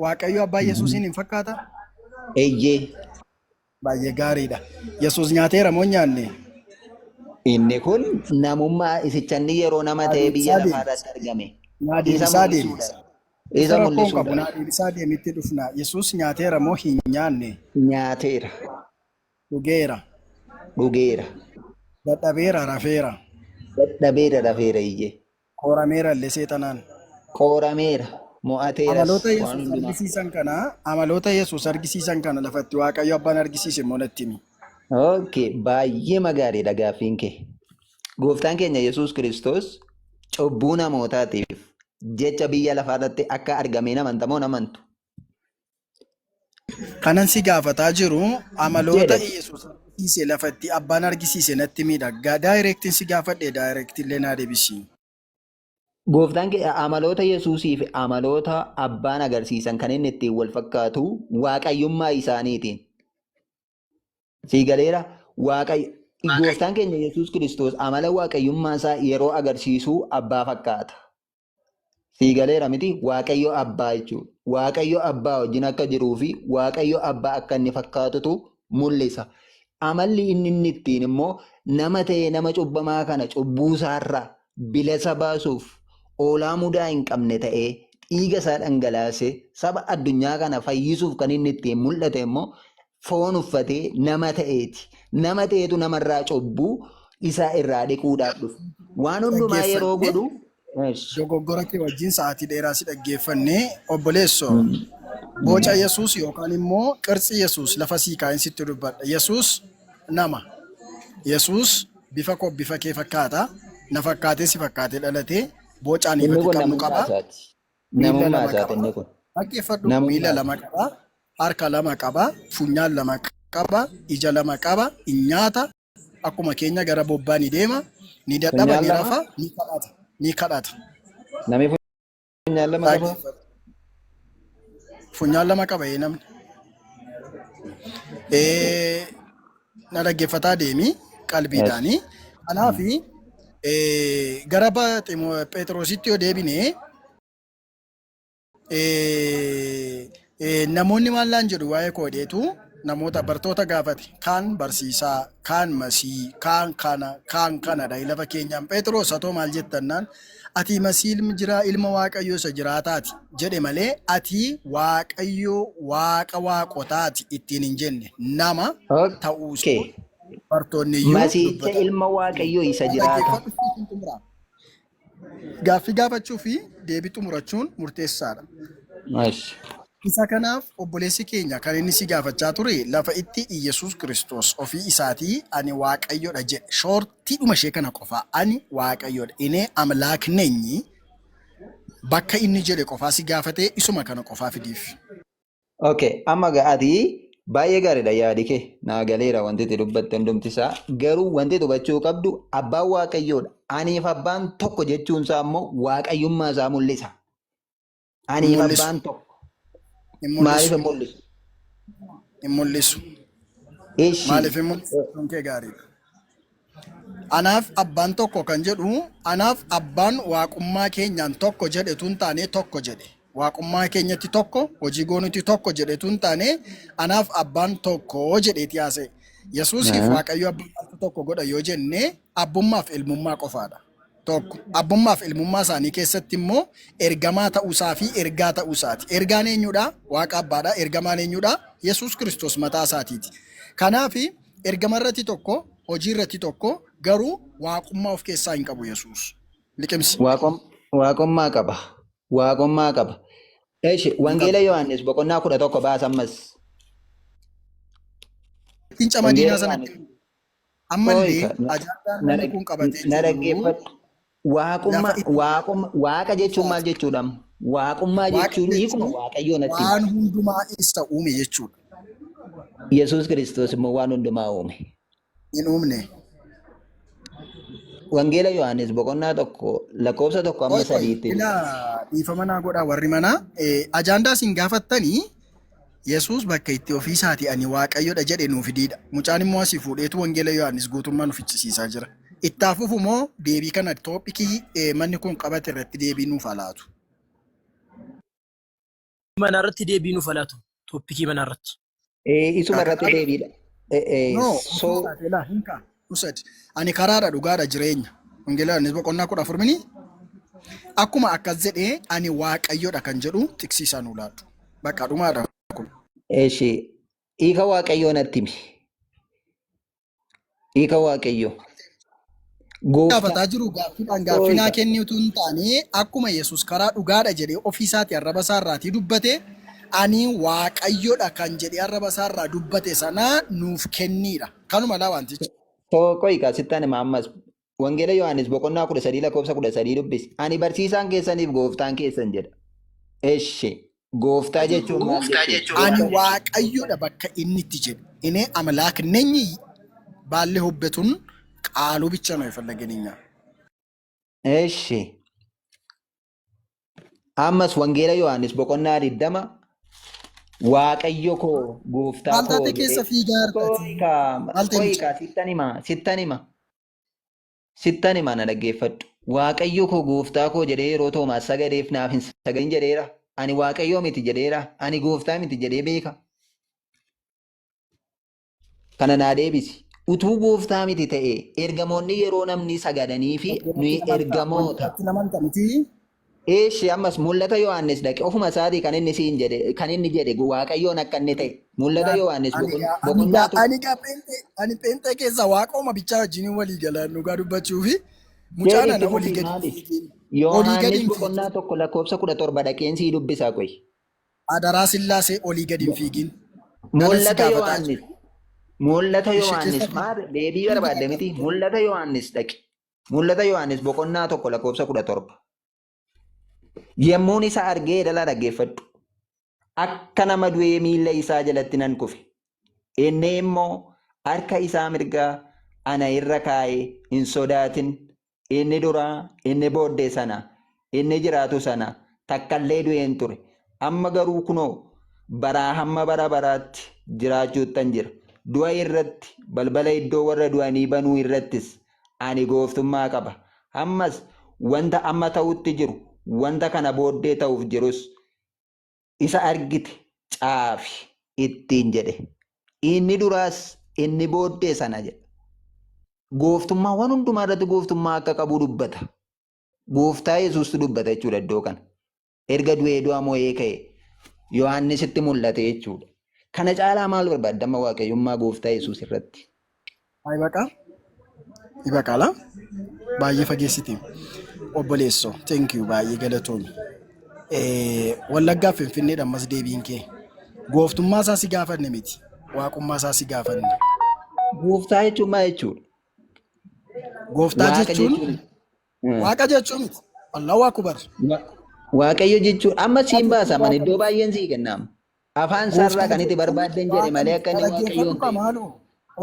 Waaqayyo abbaa Yesuusiin hin fakkaata? Eeyyee. Baay'ee gaariidha. Yesuus nyaateera moo hin nyaanne? Inni kun namummaa isichanni yeroo nama Naa ta'e biyya deebisaa lafaa deemi. irratti argame. Naa Isa deebisaa deemi. mul'isuudha. Isa Isa rakkoon qabu. mul'isuudha. Naa deebisaa deemitti dhufna. Yesuus nyaateera moo hin nyaanne? Nyaateera. Dhugeera. Dhugeera. Dadhabeera rafeera. Dadhabeera rafeera iyyee. Koorameera illee seexanaan. Qoorameera. Mo'ateeras Amaloota waan Yesuus hundumaa. argisiisan kana lafatti Waaqayyo abbaan argisiise immoo natti himi. Okay, baay'ee magaariidha gaaffiin kee. Gooftaan keenya Yesuus Kiristoos cubbuu namootaatiif jecha biyya lafaa irratti akka argamee namantamoo namantu Kanan si gaafataa jiru amaloota jedhe. Yesuus argisiise lafatti abbaan argisiise natti miidhagaa. Daayirektiin si gaafadhe daayirektiin illee naa deebisi. Gooftaan kee amaloota Yesuusii fi amaloota abbaan agarsiisan kan inni ittiin wal fakkaatu waaqayyummaa isaaniitiin. Sii galeera gooftaan keenya Yesuus Kiristoos amala waaqayyummaa isaa yeroo agarsiisu abbaa fakkaata. Sii galeera miti waaqayyo abbaa jechuudha. Waaqayyo abbaa wajjin akka jiruu fi waaqayyo abbaa akka inni fakkaatutu mul'isa. Amalli inni ittiin immoo nama ta'ee nama cubbamaa kana cubbuu isaarraa bilisa baasuuf oolaa mudaa hin qabne ta'ee dhiiga isaa dhangalaasee saba addunyaa kana fayyisuuf kan inni ittiin mul'ate immoo foon uffatee nama ta'eeti. Nama ta'eetu namarraa cubbuu isaa irraa dhiquudhaaf dhufa. Waan hundumaa yeroo godhu Dogoggora kee wajjin sa'aatii dheeraa si dhaggeeffannee obboleessoo boca Yesuus yookaan immoo qirtsi Yesuus lafa sii kaa'in sitti dubbadha. Yesuus nama. Yesuus bifa kee fakkaata. Na fakkaatee si fakkaatee dhalatee bocaan inni ifatti kun qabnu namummaa qaba. isaati. Miila Namummaa lama isaati qaba. inni kun. Dhaggeeffadhu miila Namummaa lama isaati. qaba. Harka lama qaba. Funyaan lama qaba. Ija lama qaba. Ni nyaata. Akkuma keenya gara bobbaa ni deema. Ni dadhaba, Funyaan ni lama? rafa, ni kadhata. Namni funyaan lama qaba? Funyaan lama qaba namni. Na dhaggeeffataa deemi qalbiidhaani. Yes. Kanaaf gara Phexrositti yoo deebine namoonni maal laan jedhu waa'ee koodheetu namoota bartoota gaafate kaan barsiisaa kaan masii kaan kanadha lafa keenyaan Phexros atoo maal jettannaan ati masii ilma waaqayyoo isa jiraataati jedhe malee ati waaqayyoo waaqa waaqotaati ittiin hin jenne nama ta'uusaa Okay. bartoonni iyyuu Masiicha dubbatan. ilma waaqayyoo isa jiraata. Gaaffii gaafachuu fi deebii xumurachuun murteessaadha. Yes. Isa kanaaf obboleessi keenya kan inni si gaafachaa ture lafa itti Iyyasuus Kiristoos ofii isaatii ani waaqayyoodha jedhe shoortiidhuma ishee kana qofaa ani waaqayyoodha inni amlaakneenyi bakka inni jedhe qofaa si gaafatee isuma kana qofaa fidiif. Okay, amma ga'aatii baay'ee gaariidha yaadi kee naa galeera wanti itti dubbatte hundumtisaa garuu wanti hubachuu qabdu abbaan waaqayyoodha. Aniif abbaan tokko jechuun isaa immoo waaqayyummaa isaa mul'isa. Aniif Mul'isu. abbaan tokko Hin maaliif mul'isu. hin mul'isu? Hin mul'isu. Ishi. Maaliif hin mul'isu? Kun kee gaariidha. Anaaf abbaan tokko kan jedhu anaaf abbaan waaqummaa keenyaan tokko jedhe tun taanee tokko jedhe. Waaqummaa keenyatti tokko hojii goonutti tokko jedhe tun taanee anaaf abbaan tokko jedheeti haasa'e. Yesuusiif waaqayyo abbummaatti tokko godha yoo jenne abbummaaf ilmummaa qofaadha. Tokko abbummaaf ilmummaa isaanii keessatti immoo ergamaa ta'uusaa fi ergaa ta'uusaati. Ergaan eenyudha? Waaqa abbaadha. Ergamaan eenyudha? Yesuus Kiristoos mataa isaatiiti. Kanaaf ergama irratti tokko hojii irratti tokko garuu waaqummaa of keessaa hin qabu Yesuus. Liqimsi. Waaqummaa qaba. Waaqummaa qaba. Eeshi wangeela Yohaannis boqonnaa 11 baasammas. Ittiin camadiinaa sanatti ammallee Ooyika, ajaa'ibaan namni kun qabatee na jiru dhaggeeffadhu. Waaqa jechuun maal jechuudha? Waaqummaa jechuun hiikuma waaqayyoon atti. waan hundumaa isa uume jechuudha. Yesuus Kiristoos immoo waan hundumaa uume. Hin uumne. Wangeela Yohaannis boqonnaa 1:1-3. Ilaa dhiifama naa godhaa warri manaa. Ajaandaa isin gaafattanii Yesuus bakka itti ofii isaatii ani waaqayyoodha jedhe nuuf fidiidha. Mucaan immoo asii fuudheetu wangeela Yohaannis guutummaa nuuf fichisiisaa jira. Ittaafuuf immoo deebii kana toophikii manni kun qabate irratti deebii nuuf haa laatu. manarratti deebii nu falatu. Toppikii manarratti. Isuma irratti deebiidha. No, So Saaxilaa hin kaa. Usad. Ani karaadha dhugaadha jireenya. Wangeelaanis boqonnaa 14 akkuma akkas jedhee ani waaqayyoodha kan jedhu tiksiisaa nu laatu. Bakka dhumaadha kun. eeshi hiika waaqayyoo natti himi. Hiika waaqayyoo. Gooftaa Gaafataa jiru gaaffiidhaan gaaffinaa Ooyika. kennitu hin taane akkuma Yesuus karaa dhugaadha jedhee ofiisaati arraba isaarraatii dubbate ani waaqayyoodha kan jedhee arraba isaarraa dubbate sana nuuf kenniidha. Kanuma laa wantichi. Tokko hiika sittan hima ammas. Wangeela Yohaannis boqonnaa 13 lakkoofsa 13 dubbisi. Ani barsiisaan keessaniif gooftaan keessan jedha. Eeshi gooftaa jechuun maal jechuudha? Ani waaqayyoodha bakka inni itti jedhe. Inni amalaak nenyi baallee hobbetuun qaaluu bicha ነው የፈለገንኛ Eeshi ammas wangeela Yohaannis boqonnaa 20 Waaqayyo koo gooftaa koo Maaltaate keessa fiigaa argati. Maaltee miti. Sittan hima na dhaggeeffadhu. Waaqayyo koo gooftaa koo jedhee yeroo Toomaas sagadeef naaf hin sagadin jedheera. Ani waaqayyoo miti jedheera. Ani gooftaa miti jedhee beeka. Kana naa deebisi. Utuu gooftaa miti ta'e ergamoonni yeroo namni sagadanii fi nuyi ergamoota. Eeshi ammas mul'ata Yohaannis dhaqe ofuma isaatii kan inni siin jedhe kan inni jedhe waaqayyoon akka inni ta'e mul'ata Yohaannis boqonnaa Ani pheenxee keessa waaqoma bichaa wajjin walii galaan dhugaa dubbachuu fi mucaan ana olii gadi. Yohaannis boqonnaa tokko lakkoofsa 17 dhaqeen sii dubbisaa qoy. Adaraa Sillaasee olii gadi hin fiigin. Mul'ata Yohaannis maal deebii barbaadde miti mul'ata Yohaannis dhaqe. Mul'ata Yohaannis boqonnaa tokko lakkoofsa 17. Yemmuun isa argee dhala dhaggeeffadhu. Akka nama du'ee miilla isaa jalatti nan kufe. Inni immoo harka isaa mirgaa ana irra kaa'ee hin sodaatin. Inni duraa inni booddee sana inni jiraatu sana takkallee du'een ture. Amma garuu kunoo baraa hamma bara baraatti jiraachuuttan jira. Du'a irratti balbala iddoo warra du'anii banuu irrattis ani gooftummaa qaba. Ammas wanta amma ta'utti jiru wanta kana booddee ta'uuf jirus isa argite caafi ittiin jedhe. Inni duraas inni booddee sana jedha. Gooftummaa waan hundumaa irratti gooftummaa akka qabu dubbata. Gooftaa Yesuustu dubbata jechuudha iddoo kana. Erga du'ee du'a moo'ee ka'e Yohaannisitti mul'ate jechuudha. Kana caalaa maal barbaadda amma waaqayyummaa gooftaa Yesuus irratti? Ibaqaala baay'ee fageessiti. Obboleessoo thank you baay'ee galatoonni. Wallaggaa Finfinneedha ammas deebiin kee. Gooftummaa isaa si gaafanne miti. Waaqummaa isaa si gaafanne. Gooftaa jechuun maal jechuudha? Gooftaa jechuun waaqa jechuun miti. Allahu akbar. Waaqayyo jechuun amma siin baasa man iddoo baay'een sii kennamu. Afaan sarara kan itti barbaadden jedhe malee akka inni waaqayyoon ta'e.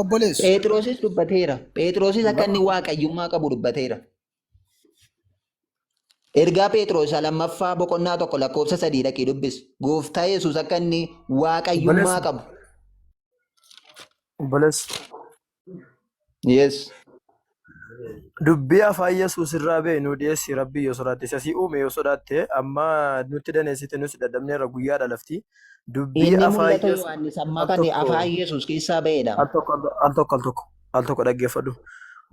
Obboleessu. Phexrosis dubbateera. Phexrosis akka inni waaqayyummaa qabu dubbateera. Ergaa Phexros lammaffaa boqonnaa tokko lakkoofsa 3 dhaqee dubbis. Gooftaa Yesuus akka inni waaqayyummaa qabu. Obboleessu. Yes. Dubbii afaan Yesuus irraa ba'e nu dhiyeessi Rabbi yoo sodaatte isa si uume yoo sodaatte amma nutti daneessite nus dadhabnee irra guyyaadha lafti. Dubbii Inni afaan mul'ata Yohaannis amma kan afaan Yesuus keessaa ba'edha. al tokko dhaggeeffadhu.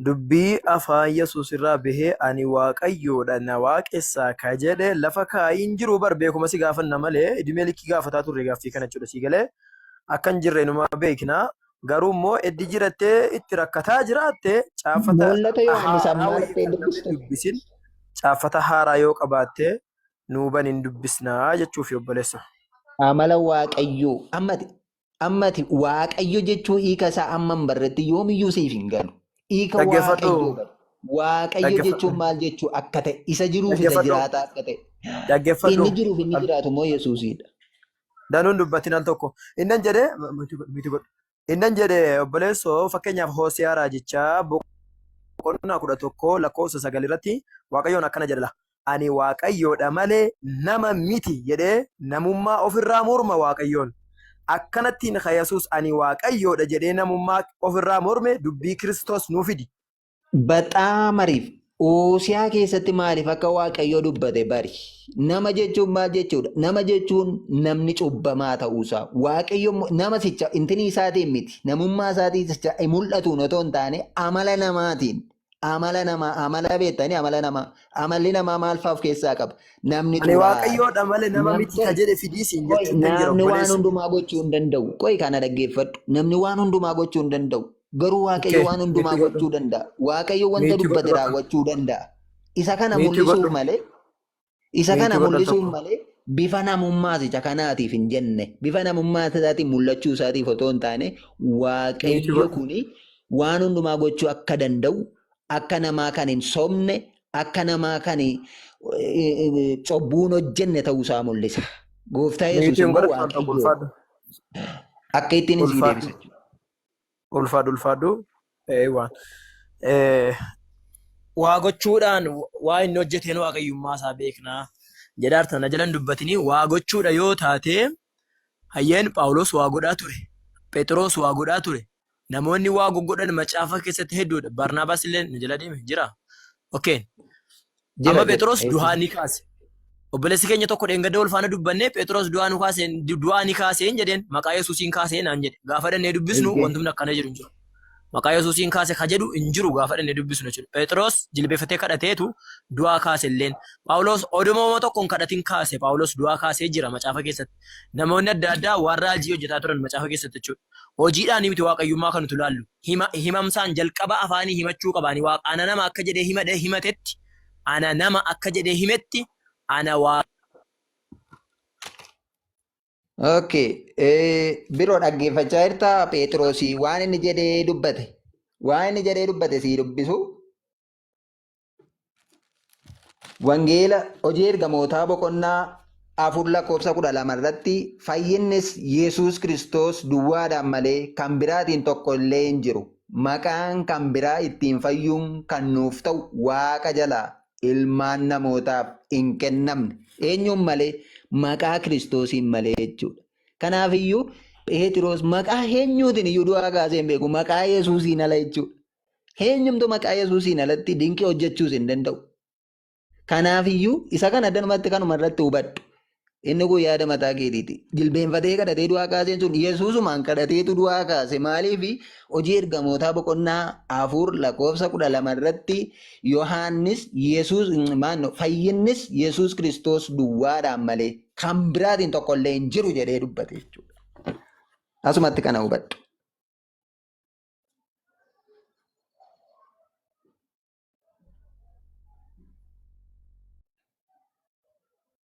Dubbii afaan Yesuus irraa bahee ani waaqayyoodha na waaqessaa ka jedhe lafa kaa'iin jiru bar beekuma si gaafanna malee idimee likkii gaafataa turre gaaffii kana jechuudha si galee akkan jirre numa beekna. Garuu immoo eddi jirattee itti rakkataa jiraatte caaffata haaraa yoo qabaatte nuuban hin dubbisnaa jechuuf obboleessa. Amala waaqayyoo ammati waaqayyo jechuu hiika isaa amman barretti yoomiyyuu siif hin galu. Hiika waaqayyoo galu. Waaqayyo jechuun maal jechuu akka ta'e isa jiruuf isa jiraataa akka ta'e. Inni jiruuf inni jiraatu immoo Yesuusidha. Danuun dubbatin al tokko innan jedhee Innan jedhe obboleessoo fakkeenyaaf Hoose'aa raajichaa boqonnaa 11 lakkoofsa 9 irratti Waaqayyoon akkana jedha. Ani Waaqayyoodha malee nama miti jedhee namummaa ofirraa morma Waaqayyoon. Akkanattiin Yesuus ani Waaqayyoodha jedhee namummaa ofirraa morme dubbii Kiristoos nuu fidi. Baxaam ariif Hoosiyaa keessatti maaliif akka Waaqayyoo dubbate bari. Nama jechuun maal jechuudha? Nama jechuun namni cubbamaa ta'uusaa. Waaqayyo nama sicha intini isaatiin miti. Namummaa isaatiin sicha mul'atuun otoo hin taane amala namaatiin. Amala namaa, amala beektanii amala namaa. Amalli namaa maal fa'aa of keessaa qaba? Namni Ani Waaqayyoodha malee nama miti ka jedhe fidiisiin jechuun hin jiru namni waan obboleessa. hundumaa gochuu hin danda'u. Qo'i kana dhaggeeffadhu. Namni waan hundumaa gochuu hin danda'u. Garuu Waaqayyo Okay, waan hundumaa miitii godhu. gochuu danda'a. Waaqayyo wanta Miitii dubbate godhu. raawwachuu danda'a. Isa kana Miitii mul'isuuf godhu. malee, isa kana Miitii godhu mul'isuuf tokko. malee bifa namummaas isa kanaatiif hin jenne. Bifa namummaa isaatiin mul'achuu isaatiif otoo hin taane Miitii Waaqayyo godhu. kuni waan hundumaa gochuu akka danda'u, akka namaa kan hin sobne, akka namaa kan cubbuun hojjenne ta'uusaa mul'isa. Gooftaa Yesuus Miitiin immoo godhatu waan tokko Waaqayyo ulfaadhu. akka ittiin isii Ulfaadhu. deebisa. Ulfaadhu. Waan. Waa gochuudhaan waa inni hojjeteen waaqayyummaa isaa beeknaa. Jedhaarta na jalan dubbatini waa gochuudha yoo taate hayyeen Phaawulos waa godhaa ture. Phexros waa godhaa ture. Namoonni waa goggodhan macaafa keessatti hedduudha. Barnaabaas illee na jala deeme jira. Okay. Jira Amma jira. Phexros du'aa ni kaase. Obboleessi keenya tokko dheengadda wal faana dubbannee Phexros du'aa ni kaaseen jedheen maqaa Yesuusiin kaasee naan jedhe. Gaafa dhannee dubbisnu wantumni akkana jiru hin jiru. Maqaa Yesuusiin kaase ka jedhu hin jiru gaafa dhannee dubbisnu jechuudha. Phexros jilbeeffatee kadhateetu du'aa kaase illeen. Phaawulos oduma tokkoon kadhatiin kaase. Phaawulos du'aa kaasee jira macaafa keessatti. Namoonni adda addaa warra hojii hojjetaa turan macaafa keessatti jechuudha. Hojiidhaan miti waaqayyummaa kan nuti ilaallu. Himamsaan jalqaba afaanii himachuu qabaani. Ana nama akka jedhee himatetti, ana nama akka jedhee himetti, ana waa. Okay. Biroo dhaggeeffachaa jirta Phexrosii waan inni jedhee dubbate. Waan inni jedhee dubbate sii dubbisu. Wangeela hojii ergamootaa boqonnaa 4:12 irratti fayyinnis Yesuus Kiristoos duwwaadhaan malee kan biraatiin tokko illee hin jiru. Maqaan kan biraa ittiin fayyuun kan nuuf ta'u Waaqa jalaa ilmaan namootaaf hin kennamne. Eenyuun malee maqaa Kiristoosiin malee jechuudha. Kanaafiyyuu Phexros maqaa eenyuutiin iyyuu du'aa kaasee hin beeku. Maqaa Yesuusiin ala jechuudha. Eenyumtu maqaa Yesuusiin alatti dinqii hojjechuus hin danda'u. Kanaafiyyuu isa kana addanumatti kanuma irratti hubadhu. Inni kun yaada mataa keetiiti. Jilbeenfatee kadhatee du'aa kaaseen sun Yesuusumaan kadhateetu du'aa kaase. Maaliif hojii ergamootaa boqonnaa 4:12 irratti Yohaannis fayyinnis Yesuus Kiristoos duwwaadhaan malee kan biraatiin tokko illee hin jiru jedhee dubbate jechuudha. Asumatti kana hubadhu.